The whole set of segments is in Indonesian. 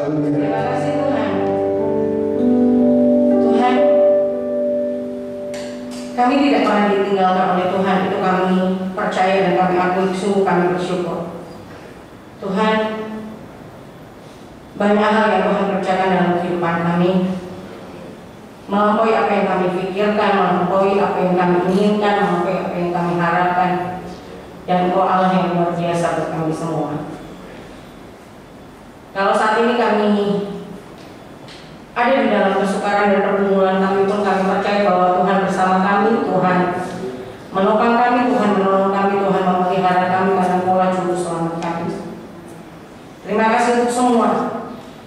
Terima kasih Tuhan. Tuhan, kami tidak pernah ditinggalkan oleh Tuhan. Itu kami percaya dan kami akui, sungguh kami bersyukur. Tuhan, banyak hal yang Tuhan kerjakan dalam kehidupan kami, melampaui apa yang kami pikirkan, melampaui apa yang kami inginkan, melampaui apa yang kami harapkan. Dan Engkau Allah yang luar biasa buat kami semua. Kalau saat ini kami ada di dalam kesukaran dan pergumulan kami pun, kami percaya bahwa Tuhan bersama kami, Tuhan menopang kami, Tuhan menolong kami, Tuhan memelihara kami, karena Engkaulah juru selamat kami. Terima kasih untuk semua.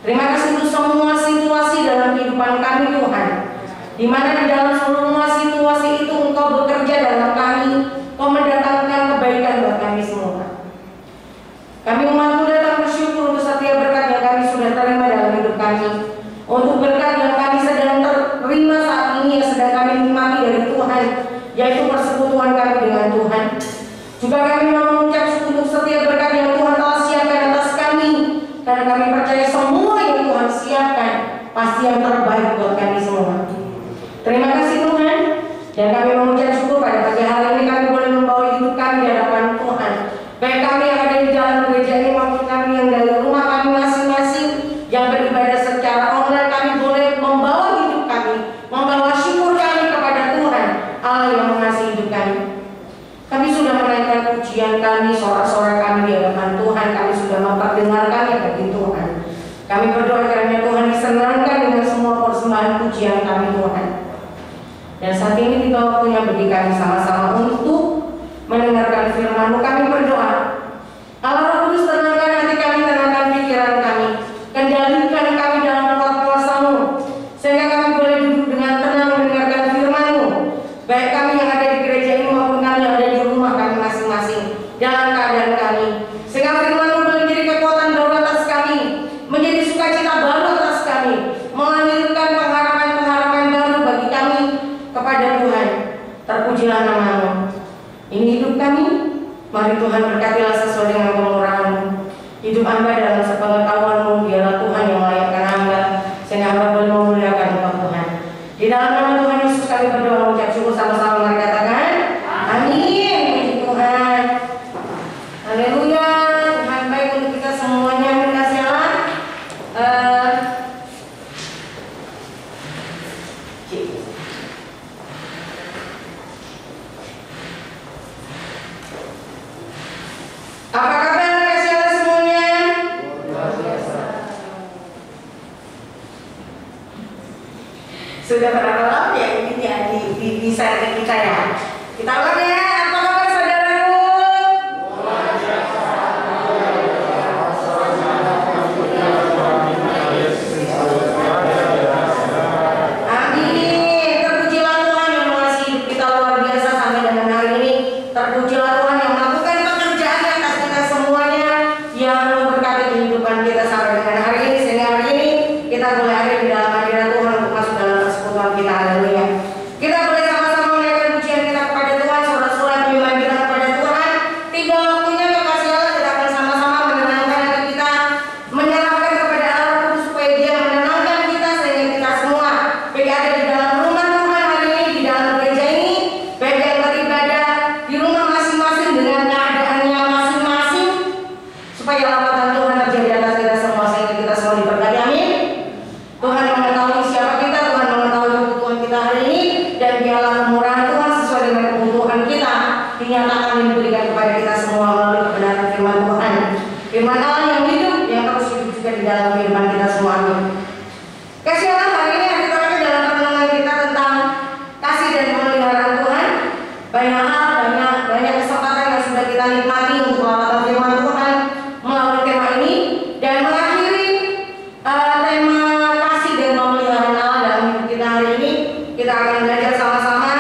Terima kasih untuk semua situasi dalam kehidupan kami Tuhan, di mana di dalam semua situasi itu Engkau bekerja dalam kami, Engkau mendatangkan kebaikan buat kami semua. Kami mengaku datang bersyukur untuk setiap berkat yang kami sudah terima dalam hidup kami, untuk berkat yang kami sedang terima saat ini, yang sedang kami nikmati dari Tuhan, yaitu persekutuan kami dengan Tuhan. Juga kami mau mengucap syukur untuk setiap berkat yang Tuhan telah siapkan atas kami, karena kami percaya semua yang Tuhan siapkan pasti yang terbaik buat kami semua. Terima kasih Tuhan, dan kami mengucap syukur pada pagi hari ini kami boleh membawa hidup kami di hadapan Tuhan. Baik kami yang ada di dalam gereja ini maupun kami yang dari rumah kami masing-masing yang beribadah secara online, kami boleh membawa hidup kami, membawa syukur kami kepada Tuhan Allah yang mengasihi hidup kami. Kami sudah menaikkan pujian kami, sorak-sorak kami di hadapan Tuhan. Kami sudah memperdengarkan bagi Tuhan. Kami berdoa kiranya Tuhan disenangkan dengan semua persembahan pujian kami Tuhan. Dan saat ini tiba waktunya bagi kami sama-sama untuk mendengarkan firman-Mu. Kami berdoa, Allah Roh Kudus, tenangkan hati kami, tenangkan pikiran kami, kendalikan kami dalam kuasa-Mu, sehingga kami boleh duduk dengan tenang mendengarkan firman-Mu. Baik kami yang ada di gereja ini maupun kami yang ada di rumah kami masing-masing, dalam keadaan kami, sehingga firman-Mu boleh menjadi kekuatan baru atas kami, menjadi sukacita baru atas kami, melahirkan pengharapan-pengharapan baru bagi kami kepada Tuhan. Terpujilah nama-Mu. Ini hidup kami, mari Tuhan berkatilah sesuai dengan kemurahan-Mu. Hidup hamba dalam sepengetahuan-Mu, biarlah Tuhan yang melayakkan hamba, sehingga hamba boleh memuliakan Engkau Tuhan. Di dalam nama Tuhan Yesus kami berdoa mengucap syukur, sama-sama mari katakan amin. Puji Tuhan, haleluya. Tuhan baik untuk kita semuanya. Kasih Allah. Apa kabar kasih Allah semuanya? Sudah berapa lama ya ini di share kita ya? Kita ulang ya. Apa kabar saudaraku? Amin. Terpujilah Tuhan yang mengasihi hidup kita luar biasa sampai dengan hari ini. Terpujilah Tuhan yang melakukan pekerjaan atas kita semuanya, yang memberkati kehidupan kita sampai dengan hari ini, sehingga hari ini kita boleh ada di dalam hadirat Tuhan untuk masuk dalam persekutuan kita. Haleluya. Kita boleh sama-sama menaikkan pujian kita kepada Tuhan, sorak-sorai penyembahan kita kepada Tuhan. Tiba waktunya kekasih Allah, kita akan sama-sama menenangkan hati kita, menyerahkan kepada Allah Kudus supaya Dia menenangkan kita, sehingga kita semua baik ada di dalam rumah Tuhan hari ini, di dalam gereja ini, baik yang beribadah di rumah masing-masing dengan keadaannya masing-masing, supaya lambatan Tuhan terjadi atas kita semua, sehingga kita semua diberkati. Amin. Tuhan mengetahui siapa kita, Tuhan mengetahui kebutuhan kita hari ini, dan biarlah kemurahan Tuhan sesuai dengan kebutuhan kita dinyatakan dan diberikan kepada kita semua melalui kebenaran firman Tuhan, firman Allah yang hidup, yang terus hidup juga di dalam kehidupan kita semua. Amin. Kasih Allah, hari ini kita akan dalam pertemuan kita tentang kasih dan pemeliharaan Tuhan. Banyak hal, banyak kesempatan yang sudah kita nikmati untuk lawatan firman Tuhan melalui tema ini, dan mengakhiri tema kasih dan pemeliharaan Allah dalam hidup kita hari ini. Kita akan belajar sama-sama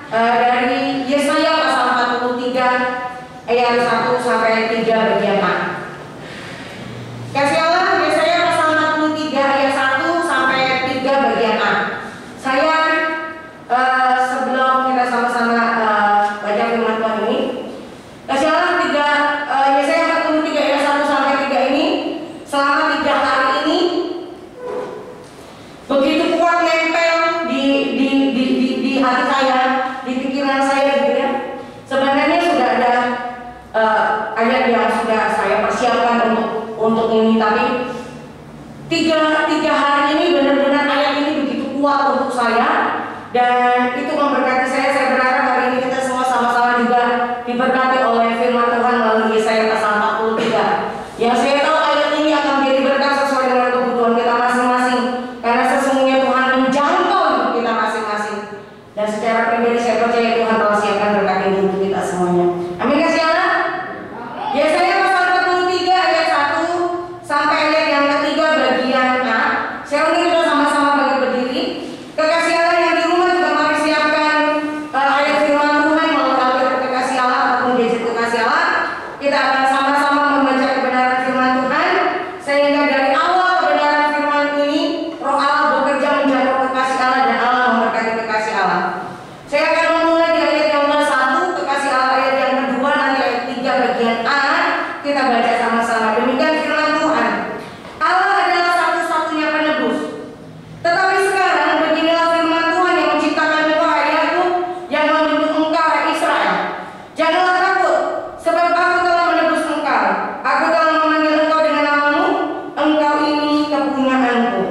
dari Yesaya pasal 43 ayat 1 sampai 3 bagian A. Kasih Allah, Yesaya pasal 43 ayat 1 sampai 3 bagian A. Saya sebelum kita sama-sama baca firman Tuhan ini, kasih Allah Yesaya 43 ayat 1 sampai 3 ini, selama 3 hari ini ayat yang sudah saya persiapkan untuk ini, tapi tiga hari ini benar-benar ayat ini begitu kuat untuk saya dan itu memberkati saya. Saya berharap hari ini kita semua sama-sama juga diberkati oleh firman Tuhan melalui Yesaya pasal 43. Yang saya tahu ayat ini akan menjadi berkat sesuai dengan kebutuhan kita masing-masing, karena sesungguhnya Tuhan menjangkau hidup kita masing-masing. Dan secara pribadi saya percaya Tuhan pasti akan berkati hidup kita semuanya. Amin, kasih Allah. Yesaya pasal 43 ayat 1 sampai ayat yang ketiga bagian A. Saya ingin kita sama-sama bagi berdiri. Kekasih Allah yang di rumah juga mari siapkan ayat firman Tuhan melengkapi kekasih Allah ataupun gadget kekasih Allah. Kita akan sama-sama membaca kebenaran firman Tuhan sehingga dari awal kebenaran firman ini Roh Allah bekerja menjangkau kekasih Allah dan Allah memberkati kekasih Allah. Saya akan memulai di ayat yang ke-1 kekasih Allah, ayat yang kedua, nanti ayat 3 bagian A. Kita baca sama-sama. Demikian firman Tuhan. Allah adalah satu-satunya penebus. Tetapi sekarang beginilah firman Tuhan yang menciptakan engkau, hai Yakub, yang membentuk engkau, hai Israel. Janganlah takut, sebab aku telah menebus engkau. Aku telah memanggil engkau dengan namamu. Engkau ini kepunyaanku.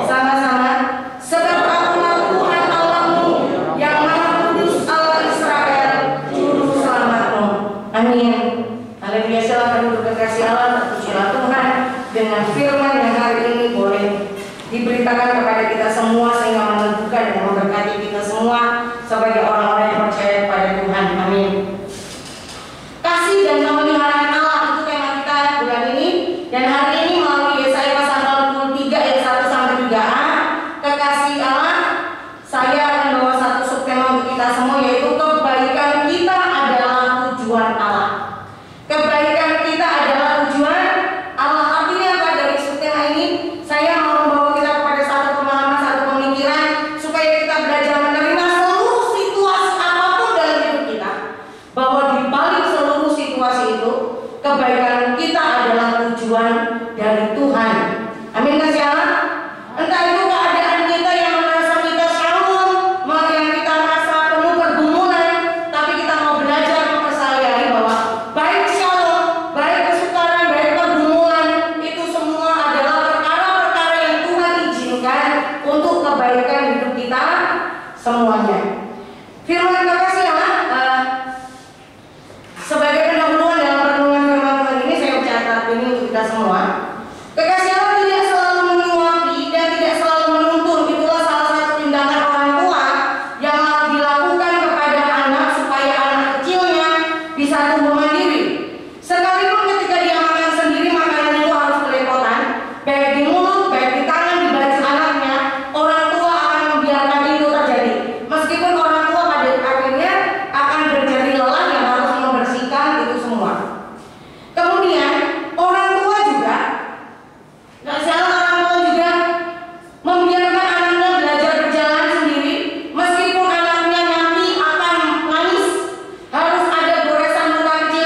Sama-sama. Sebab akulah Tuhan Allahmu, yang Maha Kudus, Allah Israel, Juru Selamatmu. Amin. Haleluya. Silakan duduk kekasih Allah. Terpujilah Tuhan dengan firman yang hari ini boleh diberitakan kepada kita semua sehingga meneguhkan dan memberkati kita semua sebagai orang-orang yang percaya kepada Tuhan. Amin. Kasih dan pemeliharaan Allah itu tema kita bulan ini, dan hari ini melalui Yesaya pasal 43 ayat 1 sampai 3a. Kekasih Allah, saya akan bawa satu subtema untuk kita semua, yaitu kebaikan kita adalah tujuan Allah. Kebaikan kita adalah tujuan Allah. Artinya apa dari subtema ini? Saya mau membawa kita kepada satu pemahaman, satu pemikiran supaya kita belajar menerima seluruh situasi apapun dalam hidup kita, bahwa di balik seluruh situasi itu kebaikan kita adalah tujuan dari Tuhan. Amin, kasih Allah. Entah itu keadaan kita yang merasa kita shalom, yang kita merasa penuh pergumulan, tapi kita mau belajar mempercayai bahwa baik shalom, baik kesukaran, baik pergumulan, itu semua adalah perkara-perkara yang Tuhan izinkan untuk kebaikan hidup kita semuanya. Firman kekasih Allah, sebagai pendahuluan dalam renungan firman Tuhan ini, saya catat ini untuk kita semua. Kekasih Allah tidak selalu menyuapi dan tidak selalu menuntun. Itulah salah satu tindakan orang tua yang dilakukan kepada anak supaya anak kecilnya bisa tumbuh mandiri. Sekalipun ketika dia makan sendiri, makanan itu harus belepotan, baik di mulut, baik di tangan, di baju anaknya, orang tua akan membiarkan itu terjadi. Meskipun orang tua pada akhirnya akan terjadi lelah yang harus membersihkan itu semua. Kemudian orang tua juga, nggak salah, orang tua juga membiarkan anaknya belajar berjalan sendiri, meskipun anaknya nanti akan nangis, harus ada goresan luka kecil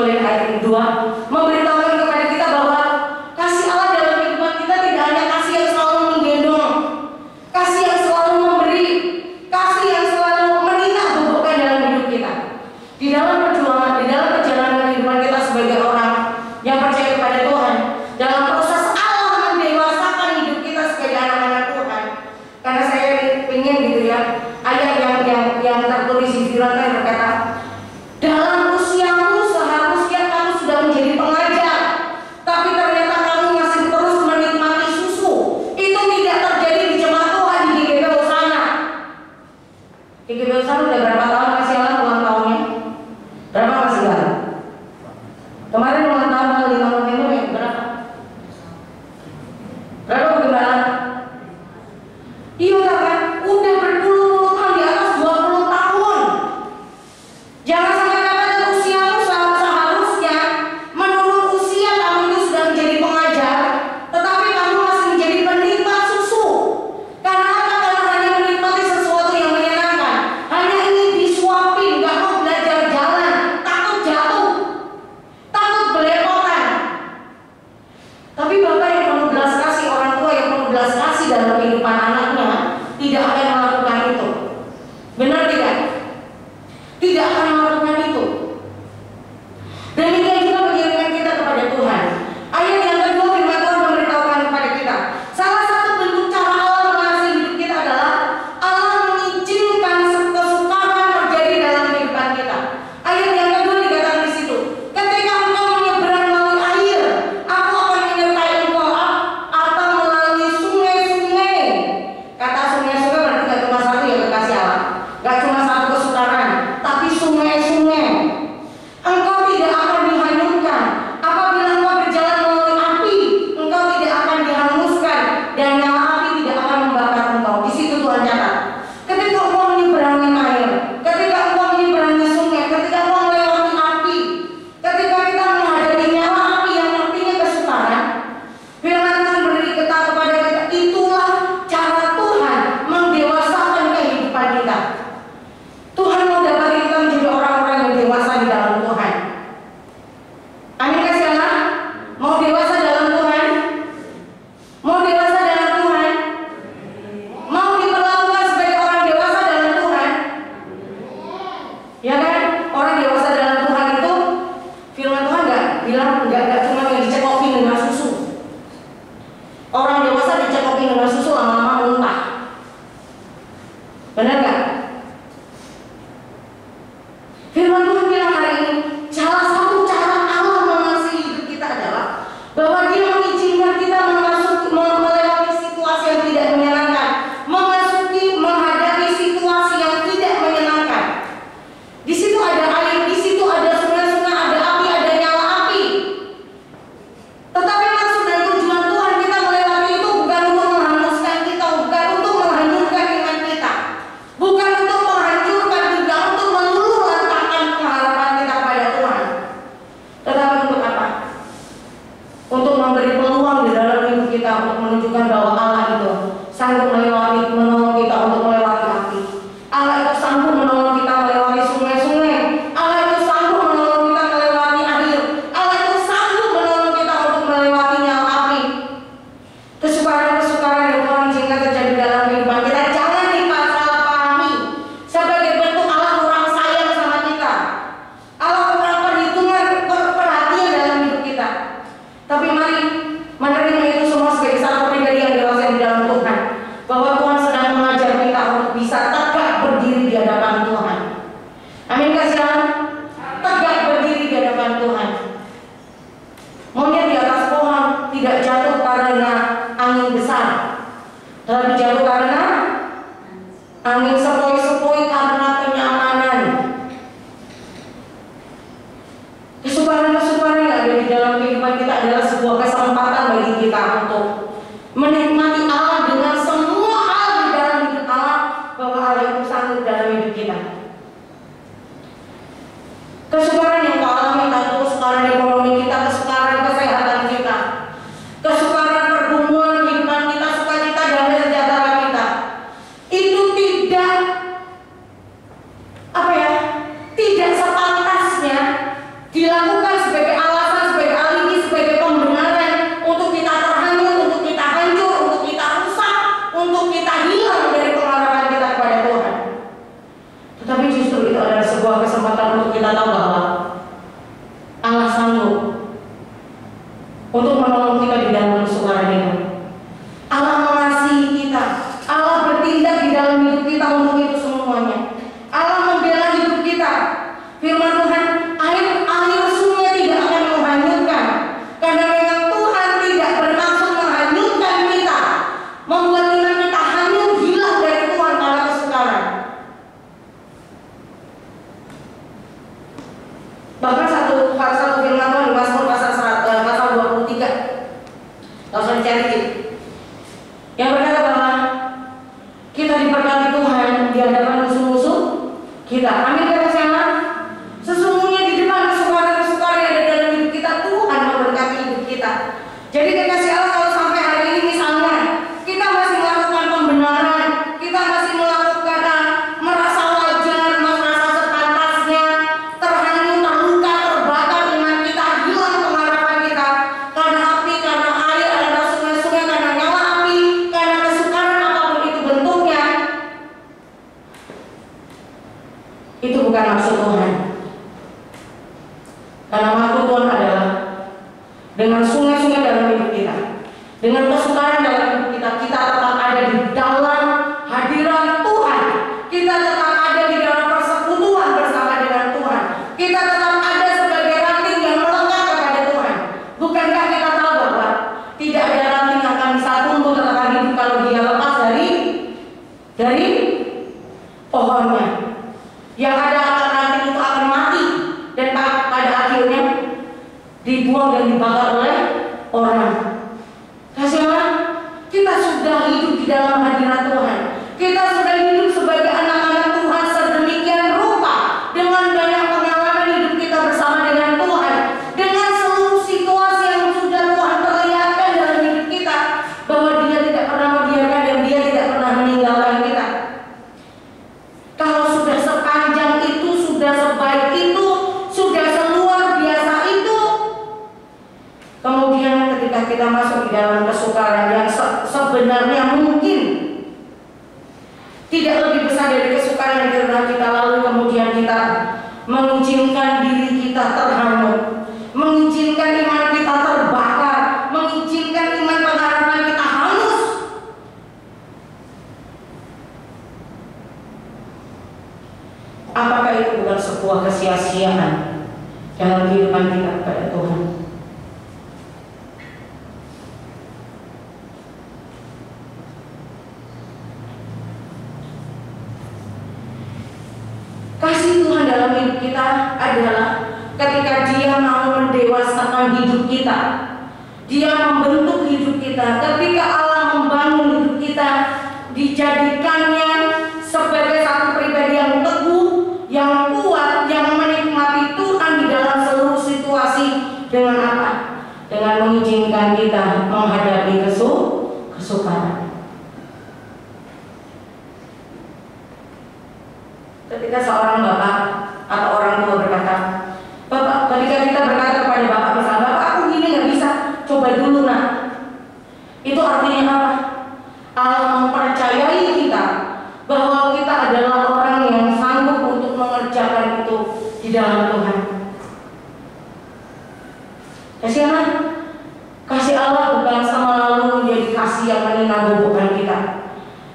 dari ayat yang kedua, memberitahukan kepada kita bahwa kasih Allah dalam kehidupan kita tidak hanya kasih yang selalu menggendong, kasih yang selalu memberi, kasih yang selalu menitik bebankan dalam hidup kita. Di dalam perjuangan, di dalam perjalanan kehidupan kita sebagai orang yang percaya kepada Tuhan, dalam proses Allah mendewasakan hidup kita sebagai anak-anak Tuhan. Karena saya ingin gitu ya, ayat yang tertulis di firman Tuhan berkata, dalam usiamu seharusnya kamu sudah menjadi pengajar, tapi ternyata kamu masih terus menikmati susu. Itu tidak terjadi di jemaat Tuhan di GGB Hosana. GGB Hosana udah berapa tahun kasih Allah ulang tahunnya? Berapa kasih Allah? Kemarin ulang tahun tanggal 5 November ya, berapa? Berapa bagaimana? Iya kan? Udah berpuluh-puluh tahun, di atas 20 tahun. Jangan sampai katakan usiamu seharusnya menurut usia kamu itu sudah menjadi pengajar, tetapi kamu masih menjadi penikmat susu. Karena apa? Karena hanya menikmati sesuatu yang menyenangkan, hanya ingin disuapin, gak mau belajar jalan, takut jatuh, takut belepotan. Tapi Bapak yang penuh belas kasih, orang tua yang penuh belas kasih dalam kehidupan anaknya tidak akan melakukan itu. Benar tidak? Tidak akan melakukan itu. Demikian juga mengirimkan kita kepada Tuhan. Ayat yang kedua firman Tuhan memberitahukan kepada kita, salah satu bentuk cara Allah mengasihi hidup kita adalah Allah mengizinkan kesukaran terjadi dalam kehidupan kita. Ayat yang kedua dikatakan di situ, ketika engkau menyeberang melalui air, aku akan menyertai engkau, atau melalui sungai-sungai. Kata sungai-sungai berarti gak cuma satu ya kekasih Allah, gak cuma satu kesukaran, tapi sungai-sungai. Engkau tidak akan dihanyutkan. Apabila engkau berjalan melalui api, engkau tidak akan dihanguskan, dan nyala api tidak akan membakar engkau. Di situ Tuhan catat. Ketika engkau menyeberangi air, ketika engkau menyeberangi sungai, ketika engkau melewati api, ketika kita menghadapi nyala api yang artinya kesukaran, firman Tuhan beri kita kepada kita, itulah cara Tuhan mendewasakan kehidupan kita. Tuhan mau dapat kita menjadi orang-orang yang dewasa di dalam Tuhan. Amin kasih Allah. Mau dewasa dalam Tuhan? Mau dewasa dalam Tuhan? Mau diperlakukan sebagai orang dewasa dalam Tuhan? Ya kan? Orang dewasa dalam Tuhan itu firman Tuhan nggak cuma yang dicekokin dengan susu. Orang dewasa dicekokin dengan susu lama-lama muntah. Benar nggak? Firman Tuhan bilang hari ini, salah satu cara Allah mengasihi hidup kita adalah bahwa Dia mengizinkan kita melewati situasi yang tidak menyenangkan, menghadapi situasi yang tidak menyenangkan. Di situ ada air, di situ ada sungai-sungai, ada api, ada nyala api. Tetapi maksud dan tujuan Tuhan kita melewati itu bukan untuk menghanguskan kita, bukan untuk menghanyutkan iman kita, bukan untuk menghancurkan, juga untuk meluluhlantahkan pengharapan kita pada Tuhan. Tetapi untuk apa? Untuk memberi peluang di dalam hidup kita, untuk menunjukkan bahwa Allah itu sanggup menolong kita untuk melewati api. Allah itu sanggup menolong kita melewati sungai-sungai. Allah itu sanggup menolong kita melewati air. Allah itu sanggup menolong kita untuk melewati nyala api. Kesukaran-kesukaran yang Tuhan izinkan terjadi dalam kehidupan kita jangan disalahpahami sebagai bentuk Allah kurang sayang sama kita, Allah kurang perhatian dalam hidup kita. Tapi mari menerima itu semua sebagai satu pribadi yang dewasa di dalam Tuhan, bahwa Tuhan sedang mengajar kita sanggup untuk menolong kita di dalam kesukaran itu. Allah mengasihi kita, Allah bertindak di dalam hidup kita untuk itu semuanya. Allah membela hidup kita. Firman Tuhan, air sungai tidak akan menghanyutkan, karena memang Tuhan tidak bermaksud menghanyutkan kita, membuat iman kita hanyut hilang dari Tuhan karena kesukaran. Bahkan satu firman Tuhan di Mazmur pasal 23, gak usah dicari, yang berkata bahwa kita diberkati Tuhan di hadapan musuh-musuh kita. Amin, kata siapa? Sesungguhnya di depan kesukaran-kesukaran yang ada dalam hidup kita, Tuhan memberkati hidup kita. Jadi kekasih Allah, kalau sampai hari ini misalnya kita masih melakukan pembenaran, kita masih melakukan merasa wajar, merasa sepantasnya, terhanyut, terluka, terbakar iman kita, hilang pengharapan kita karena api, karena air, karena sungai-sungai, karena nyala api, karena kesukaran apapun itu bentuknya, itu bukan maksud Tuhan. Karena maksud Tuhan adalah dengan sungai-sungai dalam hidup kita, dengan kesukaran dalam hidup kita, kita tetap ada di dalam hadirat Tuhan. Kita tetap ada di dalam persekutuan bersama dengan Tuhan. Kita tetap ada sebagai ranting yang melekat kepada Tuhan. Bukankah kita tahu bahwa tidak ada ranting yang akan bisa tumbuh tetap hidup kalau dia lepas dari pohonnya? Yang ada ranting itu akan mati dan pada akhirnya dibuang dan dibakar oleh orang. Kasih Allah, kita sudah hidup di dalam hadirat Tuhan. Kita sudah hidup sebagai anak-anak Tuhan sedemikian rupa, dengan banyak pengalaman hidup kita bersama dengan Tuhan, dengan seluruh situasi yang sudah Tuhan perlihatkan dalam hidup kita, bahwa Dia tidak pernah membiarkan dan Dia tidak pernah meninggalkan kita. Kalau sudah sepanjang itu, sudah sebaik itu, sudah seluar biasa itu, kemudian ketika kita masuk di dalam kesukaran yang sebenarnya mungkin tidak lebih besar dari kesukaran yang pernah kita lalui, kemudian kita mengizinkan diri kita terhanyut, mengizinkan iman kita terbakar, mengizinkan iman pengharapan kita hangus. Apakah itu bukan sebuah kesia-siaan dalam kehidupan kita kepada Tuhan? Kasih Tuhan dalam hidup kita adalah ketika Dia mau mendewasakan hidup kita, Dia membentuk hidup kita. Ketika Allah membangun hidup kita, dijadikannya sebagai satu pribadi yang teguh, yang kuat, yang menikmati Tuhan di dalam seluruh situasi. Dengan apa? Dengan mengizinkan kita menghadapi kesukaran. Ketika seorang bapak atau orang tua berkata, Bapak, ketika kita berkata kepada bapak misalnya, Bapak, aku gini nggak bisa, coba dulu nak. Itu artinya apa? Allah mempercayai kita bahwa kita adalah orang yang sanggup untuk mengerjakan itu di dalam Tuhan. Kasih Allah, kasih Allah bukan sama lalu menjadi kasih yang meninabobokan kita,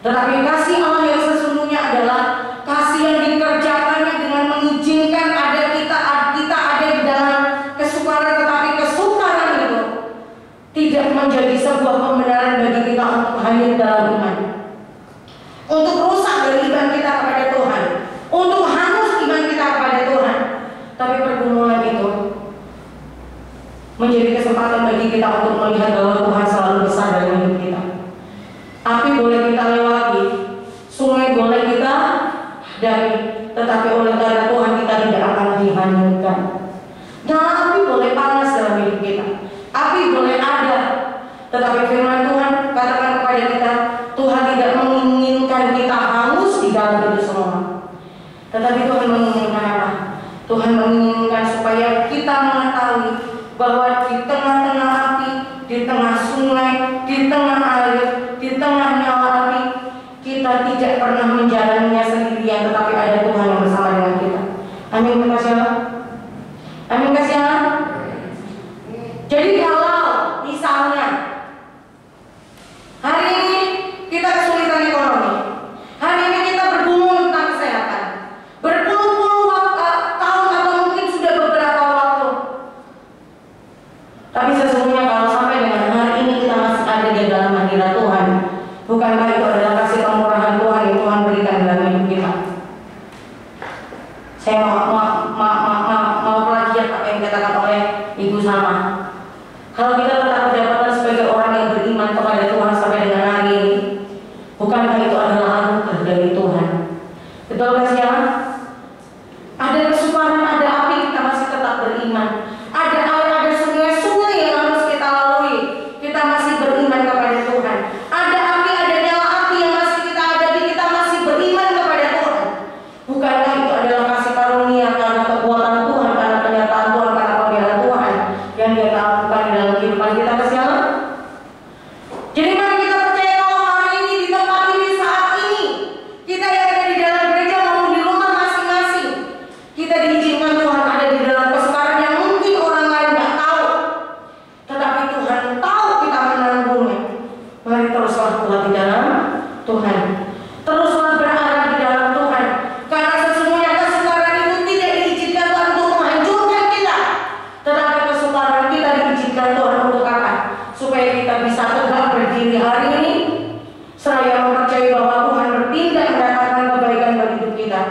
tetapi kasih Allah yang sesungguhnya adalah kasih yang dikerjakannya dengan mengizinkan kita ada di dalam kesukaran, tetapi kesukaran itu tidak menjadi sebuah pembenaran bagi kita untuk hanyut dalam iman, untuk rusak dari iman kita kepada Tuhan, untuk hangus iman kita kepada Tuhan. Tapi pergumulan itu menjadi kesempatan bagi kita untuk melihat bahwa Tuhan selalu besar dalam hidup kita. Api boleh kita lewati, sungai boleh kita hadapi, tetapi oleh karena Tuhan kita tidak akan dihanyutkan. Nyala api boleh panas dalam hidup kita, api boleh ada, tetapi firman Tuhan katakan kepada kita, Tuhan tidak menginginkan kita hangus di dalam itu semua. Tetapi Tuhan menginginkan apa? Tuhan menginginkan supaya kita mengetahui bahwa di tengah-tengah api, di tengah sungai, di tengah air, di tengah nyala api, kita tidak pernah menjalaninya sendirian, tetapi ada Tuhan yang bersama dengan kita. Amin, kasih Allah. Amin, kasih Allah. Tapi sesungguhnya kalau sampai dengan hari ini kita masih ada di dalam hadirat Tuhan, bukankah itu adalah kasih kemurahan Tuhan yang Tuhan berikan dalam hidup kita? Saya mau plagiat apa yang dikatakan oleh Ibu Salma. Kalau kita tetap berdapatan sebagai orang yang beriman kepada Tuhan sampai dengan hari ini, bukankah itu adalah anugerah dari Tuhan? Betul gak sih? Ada kesukaran, ada api, kita masih tetap beriman. Ada air, ada sungai-sungai yang harus kita lalui, kita masih beriman kepada Tuhan. Ada api, ada nyala api yang masih kita hadapi, kita masih beriman kepada Tuhan. Bukankah itu adalah kasih karunia karena kekuatan Tuhan, karena penyataan Tuhan, karena pembelaan Tuhan yang Dia lakukan di dalam kehidupan kita kesialan? Jadi mari kita percaya kalau hari ini di tempat ini saat ini kita yang ada di dalam gereja maupun di rumah masing-masing, kita diizinkan Tuhan ada di dalam kesukaran yang mungkin orang lain nggak tahu, tetapi Tuhan tahu kita menanggungnya. Mari teruslah kuat di dalam Tuhan, teruslah berada di dalam Tuhan, karena sesungguhnya kesukaran itu tidak diizinkan Tuhan untuk menghancurkan kita, tetapi kesukaran kita diizinkan Tuhan untuk apa? Supaya kita bisa tegak berdiri hari ini, seraya mempercayai bahwa Tuhan bertindak mendatangkan kebaikan bagi hidup kita.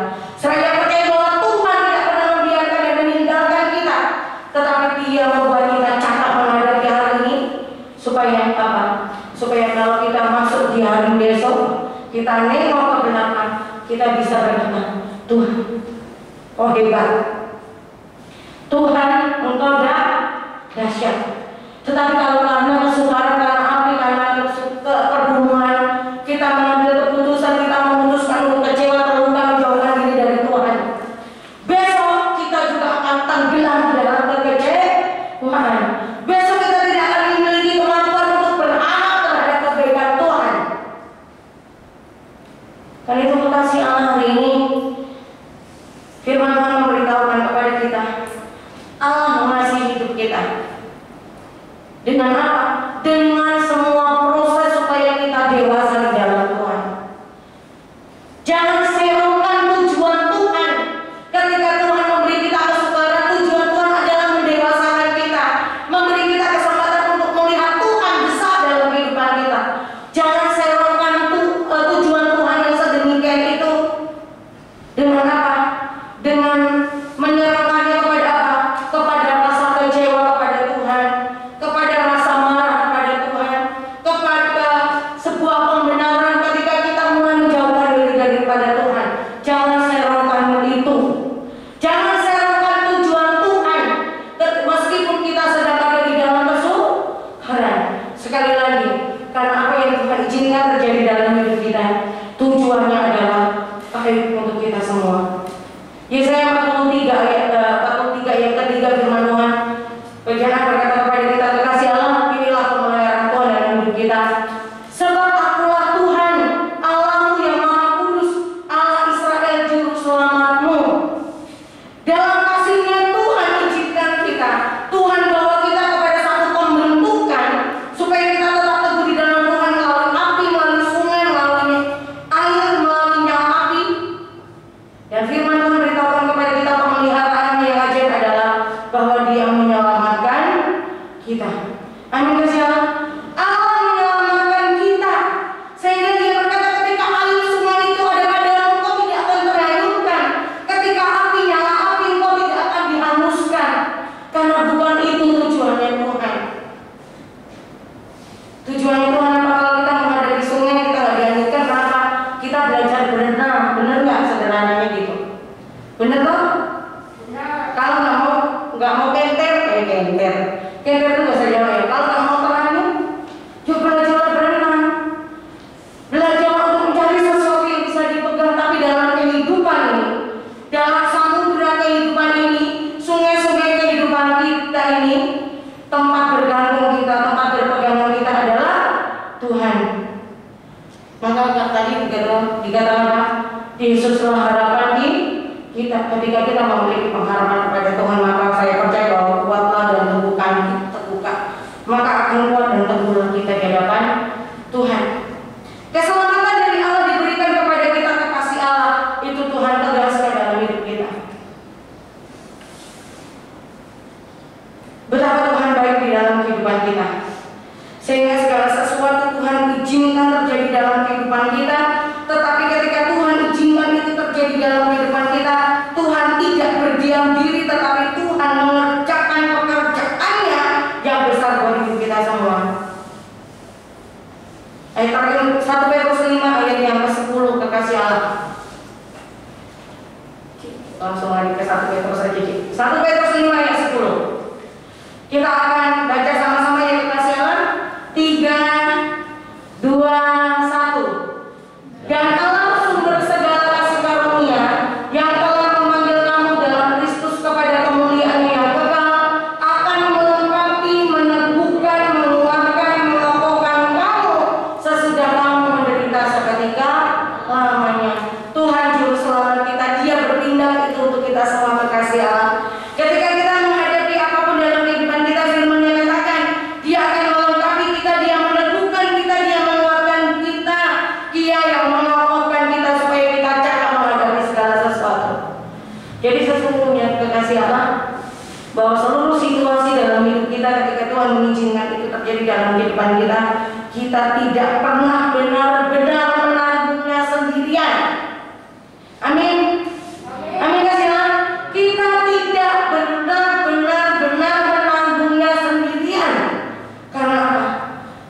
Seraya percaya bahwa Tuhan tidak pernah membiarkan dan meninggalkan kita, tetapi Dia membuat kita cakap menghadapi hari ini, supaya apa? Supaya kalau kita masuk di hari besok, kita nengok ke belakang, kita bisa berkata, Tuhan, oh hebat, Tuhan, Engkau dahsyat. Tetapi kalau karena kesukaran, karena api, karena kepergumulan, kita mengambil keputusan, kita memutuskan untuk kecewa, terluka, menjauhkan diri dari Tuhan, besok kita juga akan tenggelam di dalam kekecewaan. Besok kita tidak akan memiliki kemampuan untuk berharap terhadap kebaikan Tuhan. Karena itu kasih Allah hari ini, firman Tuhan memberitahukan kepada kita, Allah mengasihi hidup kita. Dengan apa? Dengan semua proses supaya kita dewasa di dalam Tuhan. Jangan serongkan tujuan Tuhan. Ketika Tuhan memberi kita kesukaran, tujuan Tuhan adalah mendewasakan kita, memberi kita kesempatan untuk melihat Tuhan besar dalam kehidupan kita. Jangan serongkan tujuan Tuhan yang sedemikian itu. Dengan apa? Dengan menyerahkannya kepada apa? Kepada rasa kecewa kepada Tuhan, kepada rasa marah kepada Tuhan, kepada sebuah pembenaran ketika kita mulai menjauhkan diri daripada Tuhan. Jangan serongkan itu. Jangan serongkan tujuan Tuhan meskipun kita sedang ada di dalam kesukaran. Sekali lagi, karena apa yang Tuhan izinkan terjadi dalam hidup kita, tujuannya adalah baik untuk kita semua. Yesaya 43 ayat ketiga firman Tuhan, bagian berkata kepada kita, kekasih Allah, inilah pemeliharaan Tuhan dalam hidup kita. Sebab Akulah Tuhan, Allahmu yang Maha Kudus, Allah Israel juru selamatmu. Dalam kasih-Nya Tuhan izinkan kita, Tuhan bawa kita kepada satu pembentukan supaya kita tetap teguh di dalam Tuhan melalui api, melalui sungai, melalui air, melalui nyala api. Dan firman Tuhan beritahukan kepada kita pemeliharaan yang ajaib adalah bahwa Dia menyelamatkan kita. Amin kasih Allah. Allah menyelamatkan kita sehingga Dia berkata ketika air sungai itu ada padamu, engkau tidak akan terhanyutkan. Ketika api nyala api, engkau tidak akan dihanguskan. Karena bukan itu tujuannya Tuhan. Tujuannya Tuhan apa? Kalau kita menghadapi sungai kita nggak dihanyutkan, kenapa? Kita belajar berenang. Bener nggak sederhananya gitu? Bener toh? Kalau nggak mau kenter, kenter itu nggak usah jalan ya. Kalau nggak mau terangin, coba belajar berenang, belajar untuk mencari sesuatu yang bisa dipegang. Tapi dalam kehidupan ini, dalam samudera kehidupan ini, sungai-sungai kehidupan kita ini, tempat bergantung kita, tempat berpegangan kita adalah Tuhan. Maka tadi dikatakan apa? Yesuslah harapan kita. Ketika kita memiliki pengharapan kepada Tuhan, maka saya percaya bahwa kuatlah dan teguhkan kehidupan kita. Sehingga segala sesuatu Tuhan izinkan terjadi dalam kehidupan kita. Tetapi ketika Tuhan izinkan itu terjadi dalam kehidupan kita, Tuhan tidak berdiam diri, tetapi Tuhan mengerjakan pekerjaannya yang besar buat hidup kita semua. Ayat terakhir 1 Petrus 5 ayat yang ke-10, kekasih Allah. Langsung lagi ke 1 Petrus aja. 1 Petrus 5 ayat 10. Kita akan baca sama-sama ya kekasih Allah. 3, 2, 1. Dan Allah sumber segala kasih karunia yang telah memanggil kamu dalam Kristus kepada kemuliaan yang kekal akan melengkapi, meneguhkan, menguatkan, mengokohkan kamu sesudah kamu menderita seketika lamanya. Tuhan juru selamat kita, Dia bertindak itu untuk kita semua kekasih Allah. Ketika kita menghadapi apapun dalam kehidupan kita, firman-Nya katakan Dia akan melengkapi kita, Dia meneguhkan kita, Dia menguatkan kita, Dia yang mengokohkan kita supaya kita cakap menghadapi segala sesuatu. Jadi sesungguhnya kekasih Allah, bahwa seluruh situasi dalam hidup kita ketika Tuhan mengizinkan itu terjadi dalam kehidupan kita, kita tidak pernah benar-benar menanggungnya sendirian. Amin. Amin kasih Allah. Kita tidak benar-benar menanggungnya sendirian. Karena apa?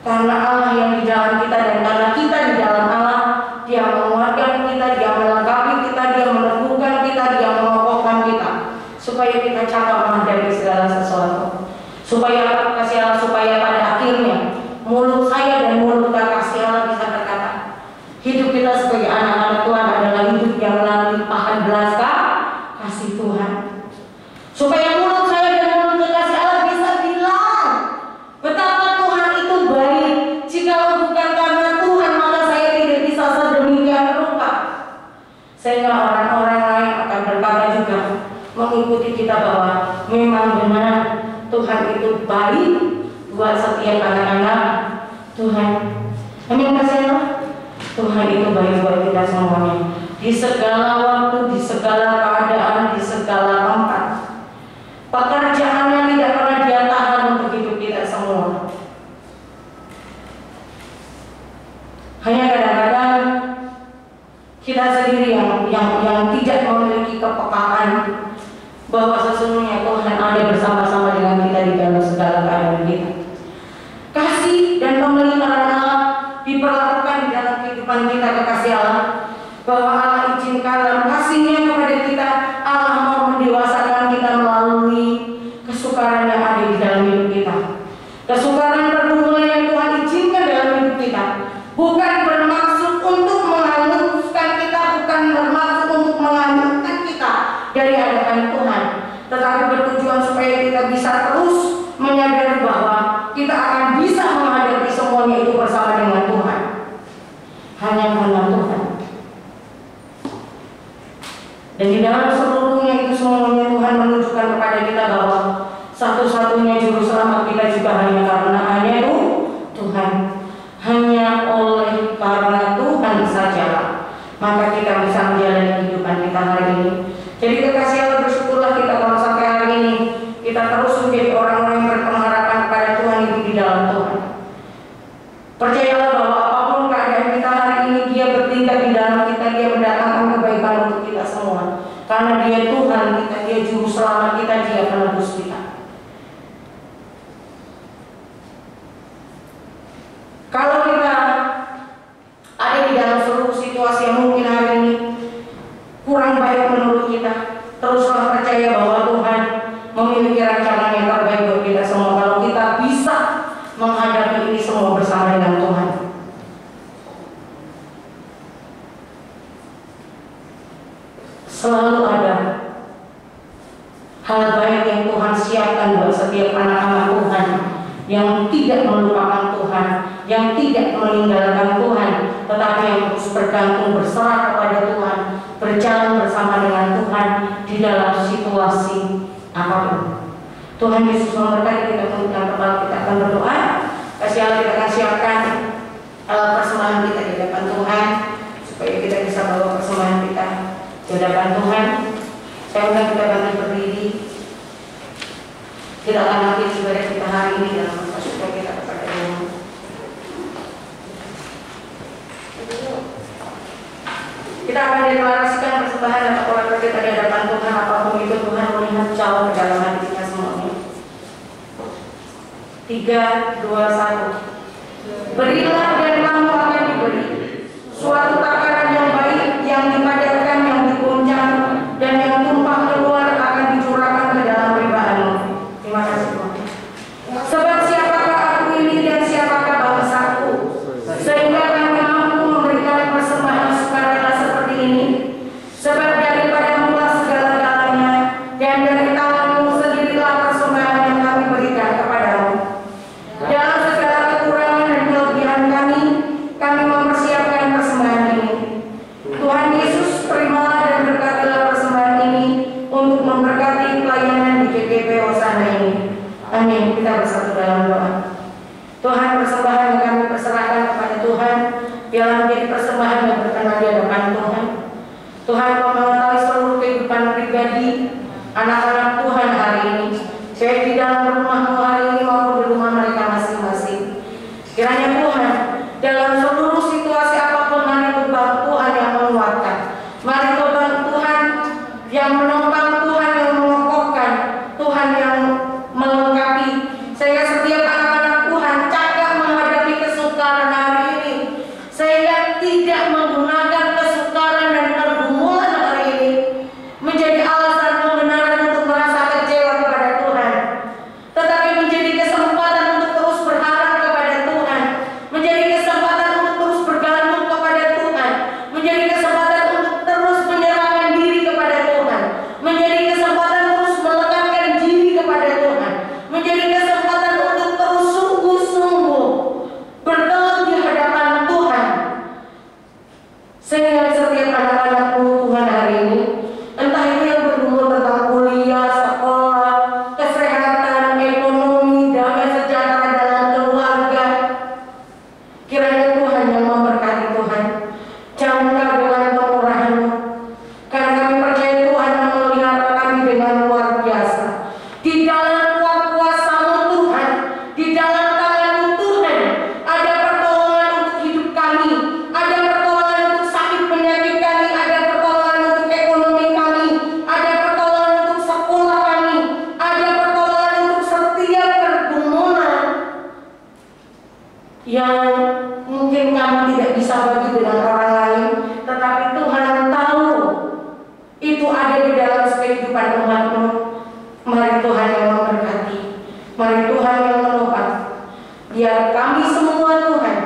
Karena Allah yang di dalam kita, dan karena kita di dalam Allah, Dia menguatkan kita, Dia melengkapi kita, Dia meneguhkan kita, Dia mengokohkan kita, supaya kita cakap menghadapi segala sesuatu. Supaya kasih Allah, supaya pada akhirnya mulut saya dan mulut kasih Allah bisa berkata, hidup kita sebagai anak-anak Tuhan adalah hidup yang melalui limpahan belas kasih Tuhan. Supaya mulut saya dan mulut kasih Allah bisa bilang betapa Tuhan itu baik. Jikalau bukan karena Tuhan, maka saya tidak bisa sedemikian rupa. Sehingga orang-orang lain akan berkata juga, mengikuti kita, bahwa memang benar Tuhan itu baik buat setiap anak-anak Tuhan. Amin kasih Allah. Tuhan itu baik buat kita semuanya, di segala waktu, di segala keadaan, di segala tempat. Pekerjaannya tidak pernah Dia tahan untuk hidup kita semua. Hanya kadang-kadang kita sendiri yang tidak memiliki kepekaan bahwa sesungguhnya Tuhan ada bersama-sama dengan kita di dalam segala keadaan kita. Kasih dan pemeliharaan Allah diperlakukan di dalam kehidupan kita kekasih Allah, bahwa Allah izinkan dalam kasih-Nya kepada kita, Allah mau mendewasakan kita melalui kesukaran yang ada di dalam hidup kita. Kesukaran pergumulan yang Tuhan izinkan dalam hidup kita bukan bermaksud untuk menghanguskan kita, bukan bermaksud untuk menghanyutkan kita dari hadapan Tuhan, tetapi bertujuan supaya kita bisa terus menyadari bahwa kita akan bisa menghadapi semuanya itu bersama dengan Tuhan. Hanya karena Tuhan. Dan di dalam seluruhnya itu semuanya Tuhan menunjukkan kepada kita bahwa satu-satunya juru selamat kita juga hanya itu Tuhan. Hanya oleh karena Tuhan sajalah maka kita bisa menjalani kehidupan kita hari ini. Jadi kekasih Allah, bersyukurlah kita kalau sampai hari ini kita terus menjadi orang-orang yang berpengharapan kepada Tuhan itu di dalam Tuhan. Percayalah bahwa apapun keadaan kita hari ini, Dia bertindak di dalam kita, Dia mendatangkan kebaikan untuk kita semua. Karena Dia Tuhan kita, Dia juru selamat kita, Dia penebus kita. Kalau kita ada di dalam seluruh situasi yang mungkin hari ini kurang baik menurut kita, teruslah percaya bahwa Tuhan memiliki rancangan yang terbaik buat kita semua. Kalau kita bisa menghadapi ini semua bersama dengan Tuhan. Selalu ada hal baik yang Tuhan siapkan buat setiap anak-anak Tuhan yang tidak melupakan Tuhan, yang tidak meninggalkan Tuhan, tetapi yang terus bergantung, berserah kepada Tuhan, berjalan bersama dengan Tuhan di dalam situasi apapun. Tuhan Yesus memberkati kita. Tundukkan kepala kita, akan berdoa. Kasih Allah, kita akan siapkan persembahan kita di hadapan Tuhan, supaya kita bisa bawa persembahan kita di hadapan Tuhan. Saya undang kita bangkit berdiri. Kita akan akhiri ibadah kita hari ini dalam deklarasikan persembahan atau keluarga kita di hadapan Tuhan, apapun itu Tuhan melihat jauh ke dalam hati kita semuanya. 3, 2, 1. Berilah dan kamu akan diberi suatu takaran yang baik, yang dipadatkan, yang digoncang, dan yang tumpah keluar akan dicurahkan ke dalam ribaanmu. Terima kasih Tuhan. Sebab siapakah aku ini dan siapakah bangsaku, sehingga kami mampu memberikan persembahan sukarela seperti ini? Sebab daripadamu lah segala-galanya, dan dari tanganmu sendirilah persembahan yang kami berikan kepadamu. Dalam segala kekurangan dan kelebihan kami mempersiapkan persembahan ini. Tuhan Yesus, terimalah dan berkatilah persembahan ini untuk memberkati pelayanan di GKP Hosana ini. Amin. Kita bersatu dalam doa. Tuhan, persembahan yang kami perserahkan kepada Tuhan, biarlah menjadi persembahan yang berkenan di hadapan Tuhan. Tuhan, Kau mengetahui seluruh kehidupan pribadi anak-anak Tuhan hari ini, baik di dalam rumahmu hari ini maupun di rumah mereka masing-masing. Kiranya Tuhan, dalam seluruh situasi apapun, mari Tuhan Tuhan yang menguatkan, mari Tuhan Tuhan yang menopang, Tuhan yang mengokohkan, Tuhan yang melengkapi, sehingga setiap anak-anak Tuhan cakap menghadapi kesukaran hari ini, sehingga tidak menggunakan kesukaran dan pergumulan hari ini menjadi alasan pembenaran untuk merasa kecewa kepada Tuhan, tetapi menjadi kesempatan untuk terus berharap kepada Tuhan, menjadi kesempatan untuk terus bergantung kepada Tuhan, menjadi kesempatan untuk terus menyerahkan diri kepada Tuhan, menjadi kesempatan terus melekatkan diri kepada Tuhan, menjadi kesempatan untuk terus sungguh-sungguh berteduh di hadapan Tuhan, sehingga setiap anak-anakmu Tuhan hari ini, entah itu yang bergumul tentang kuliah, sekolah, kesehatan, ekonomi, damai sejahtera dalam keluarga, kiranya Tuhan yang memberkati Tuhan, jangkau dengan kemurahan-Mu, karena kami percaya Tuhan yang memelihara kami dengan luar biasa. Di dalam kuasa-Mu Tuhan, di dalam tangan-Mu Tuhan, ada pertolongan untuk hidup kami, ada pertolongan untuk sakit penyakit kami, ada pertolongan untuk ekonomi kami, ada pertolongan untuk sekolah kami, ada pertolongan untuk setiap pergumulan yang mungkin kami tidak bisa bagi dengan orang lain, tetapi Tuhan tahu itu ada di dalam kehidupan umat-Mu. Mari Tuhan yang memberkati, mari Tuhan yang menopang, biar kami semua Tuhan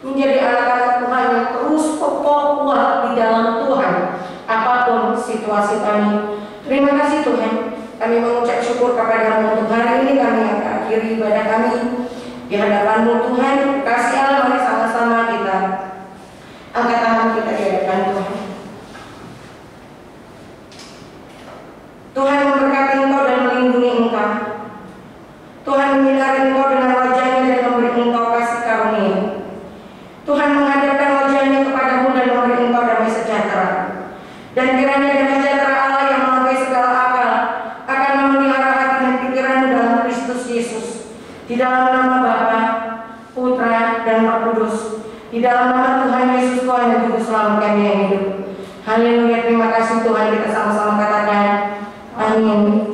menjadi anak-anak Tuhan yang terus kokoh kuat di dalam Tuhan apapun situasi kami. Terima kasih Tuhan, kami mengucap syukur kepada-Mu untuk hari ini. Kami akan akhiri ibadah kami di hadapan-Mu Tuhan. Kasih Allah, mari sama-sama kita angkat tangan kita di hadapan Tuhan. Tuhan memberkati engkau dan melindungi engkau. Tuhan menyinari engkau dengan wajah-Nya dan memberi engkau kasih karunia. Tuhan menghadapkan wajah-Nya kepadamu dan memberi engkau damai sejahtera. Dan kiranya damai sejahtera Allah yang melampaui segala akal akan memelihara hati dan pikiranmu dalam Kristus Yesus. Di dalam nama Bapa, Putra, dan Roh Kudus. Di dalam nama Tuhan Yesus, Tuhan dan Juru Selamat kami yang hidup. Haleluya, terima kasih Tuhan, kita sama-sama katakan amin.